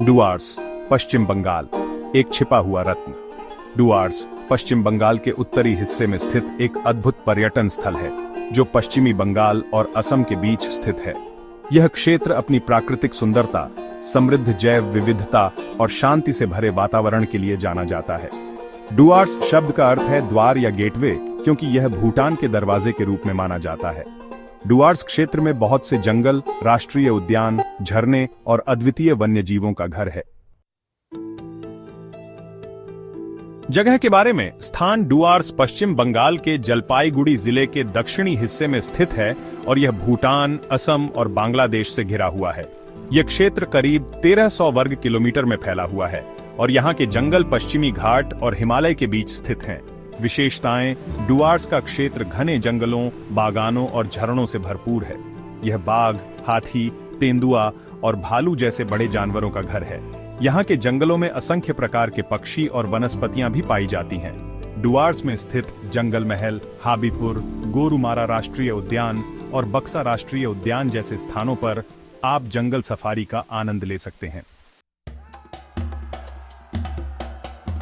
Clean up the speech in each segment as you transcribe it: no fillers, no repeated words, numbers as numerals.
डुआर्स, पश्चिम बंगाल, एक छिपा हुआ रत्न। डुआर्स पश्चिम बंगाल के उत्तरी हिस्से में स्थित एक अद्भुत पर्यटन स्थल है जो पश्चिमी बंगाल और असम के बीच स्थित है। यह क्षेत्र अपनी प्राकृतिक सुंदरता, समृद्ध जैव विविधता और शांति से भरे वातावरण के लिए जाना जाता है। डुआर्स शब्द का अर्थ है द्वार या गेटवे, क्योंकि यह भूटान के दरवाजे के रूप में माना जाता है। डुआर्स क्षेत्र में बहुत से जंगल, राष्ट्रीय उद्यान, झरने और अद्वितीय वन्य जीवों का घर है। जगह के बारे में, स्थान डुआर्स पश्चिम बंगाल के जलपाईगुड़ी जिले के दक्षिणी हिस्से में स्थित है और यह भूटान, असम और बांग्लादेश से घिरा हुआ है। यह क्षेत्र करीब 1300 वर्ग किलोमीटर में फैला हुआ है और यहाँ के जंगल पश्चिमी घाट और हिमालय के बीच स्थित हैं। विशेषताएं: डुआर्स का क्षेत्र घने जंगलों, बागानों और झरनों से भरपूर है। यह बाघ, हाथी, तेंदुआ और भालू जैसे बड़े जानवरों का घर है। यहाँ के जंगलों में असंख्य प्रकार के पक्षी और वनस्पतियां भी पाई जाती हैं। डुआर्स में स्थित जंगल महल, हाबीपुर, गोरुमारा राष्ट्रीय उद्यान और बक्सा राष्ट्रीय उद्यान जैसे स्थानों पर आप जंगल सफारी का आनंद ले सकते हैं।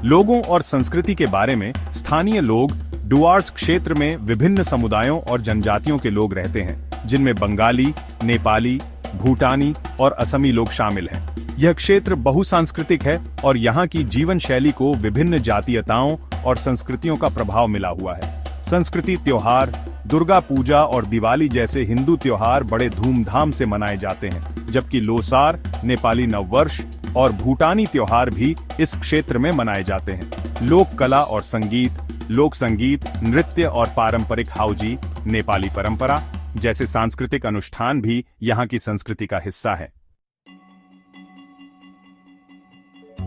लोगों और संस्कृति के बारे में, स्थानीय लोग डुआर्स क्षेत्र में विभिन्न समुदायों और जनजातियों के लोग रहते हैं, जिनमें बंगाली, नेपाली, भूटानी और असमी लोग शामिल हैं। यह क्षेत्र बहुसांस्कृतिक है और यहाँ की जीवन शैली को विभिन्न जातीयताओं और संस्कृतियों का प्रभाव मिला हुआ है। संस्कृति त्योहार, दुर्गा पूजा और दिवाली जैसे हिंदू त्योहार बड़े धूमधाम से मनाए जाते हैं, जबकि लोसार, नेपाली नववर्ष और भूटानी त्योहार भी इस क्षेत्र में मनाए जाते हैं। लोक कला और संगीत, लोक संगीत, नृत्य और पारंपरिक हाउजी, नेपाली परंपरा जैसे सांस्कृतिक अनुष्ठान भी यहाँ की संस्कृति का हिस्सा है।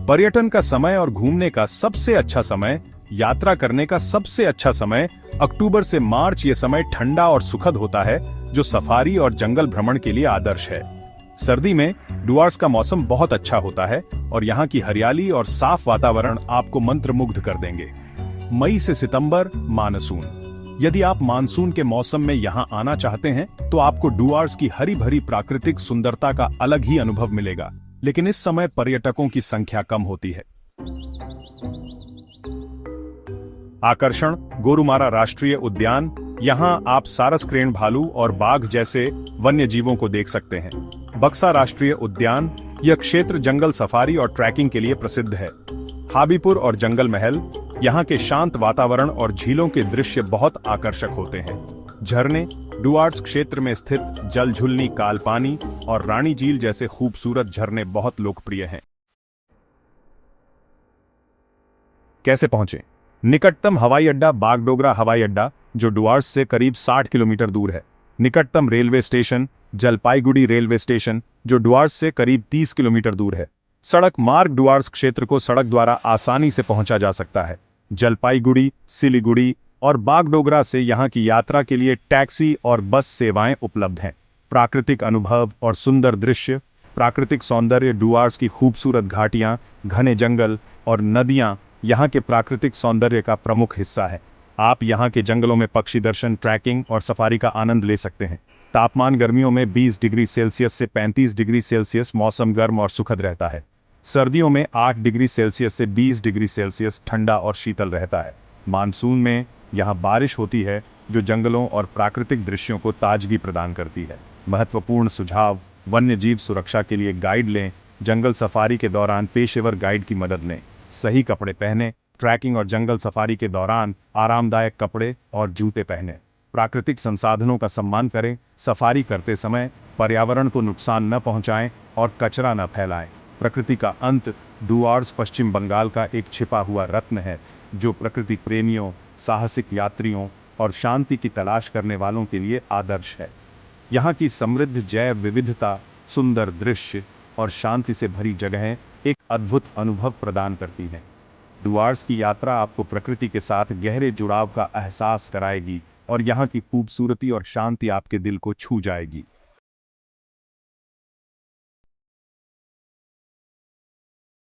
पर्यटन का समय और घूमने का सबसे अच्छा समय, यात्रा करने का सबसे अच्छा समय अक्टूबर से मार्च। यह समय ठंडा और सुखद होता है, जो सफारी और जंगल भ्रमण के लिए आदर्श है। सर्दी में डुआर्स का मौसम बहुत अच्छा होता है और यहाँ की हरियाली और साफ वातावरण आपको मंत्रमुग्ध कर देंगे। मई से सितंबर मानसून। यदि आप मानसून के मौसम में यहाँ आना चाहते हैं तो आपको डुआर्स की हरी भरी प्राकृतिक सुंदरता का अलग ही अनुभव मिलेगा, लेकिन इस समय पर्यटकों की संख्या कम होती है। आकर्षण: गोरुमारा राष्ट्रीय उद्यान। यहाँ आप सारस, भालू और बाघ जैसे वन्य जीवों को देख सकते हैं। बक्सा राष्ट्रीय उद्यान। यह क्षेत्र जंगल सफारी और ट्रैकिंग के लिए प्रसिद्ध है। हाबीपुर और जंगल महल। यहाँ के शांत वातावरण और झीलों के दृश्य बहुत आकर्षक होते हैं। झरने: डुआर्स क्षेत्र में स्थित जलझुलनी, कालपानी और रानी झील जैसे खूबसूरत झरने बहुत लोकप्रिय हैं। कैसे पहुंचे? निकटतम हवाई अड्डा बागडोगरा हवाई अड्डा, जो डुआर्स से करीब 60 किलोमीटर दूर है। निकटतम railway station Jalpaiguri railway station, जो डुआर्स से करीब 30 किलोमीटर दूर है। सड़क मार्ग: डुआर्स क्षेत्र को सड़क द्वारा आसानी से पहुंचा जा सकता है। जलपाईगुड़ी, सिलीगुड़ी और बागडोगरा से यहाँ की यात्रा के लिए टैक्सी और बस सेवाएं उपलब्ध हैं। प्राकृतिक अनुभव और सुंदर दृश्य। प्राकृतिक सौंदर्य: डुआर्स की खूबसूरत घाटियां, घने जंगल और नदियां यहाँ के प्राकृतिक सौंदर्य का प्रमुख हिस्सा है। आप यहाँ के जंगलों में पक्षी दर्शन, ट्रैकिंग और सफारी का आनंद ले सकते हैं। तापमान: गर्मियों में 20 डिग्री सेल्सियस से 35 डिग्री सेल्सियस मौसम गर्म और सुखद रहता है। सर्दियों में 8 डिग्री सेल्सियस से 20 डिग्री सेल्सियस ठंडा और शीतल रहता है। मानसून में यहाँ बारिश होती है, जो जंगलों और प्राकृतिक दृश्यों को ताजगी प्रदान करती है। महत्वपूर्ण सुझाव: वन्य जीव सुरक्षा के लिए गाइड लें। जंगल सफारी के दौरान पेशेवर गाइड की मदद लें। सही कपड़े पहनें। ट्रैकिंग और जंगल सफारी के दौरान आरामदायक कपड़े और जूते पहनें। प्राकृतिक संसाधनों का सम्मान करें। सफारी करते समय पर्यावरण को नुकसान न पहुंचाएं और कचरा न फैलाएं। प्रकृति का अंत: डुआर्स पश्चिम बंगाल का एक छिपा हुआ रत्न है, जो प्रकृति प्रेमियों, साहसिक यात्रियों और शांति की तलाश करने वालों के लिए आदर्श है। यहाँ की समृद्ध जैव विविधता, सुंदर दृश्य और शांति से भरी जगहें एक अद्भुत अनुभव प्रदान करती हैं। डुआर्स की यात्रा आपको प्रकृति के साथ गहरे जुड़ाव का एहसास कराएगी और यहाँ की खूबसूरती और शांति आपके दिल को छू जाएगी।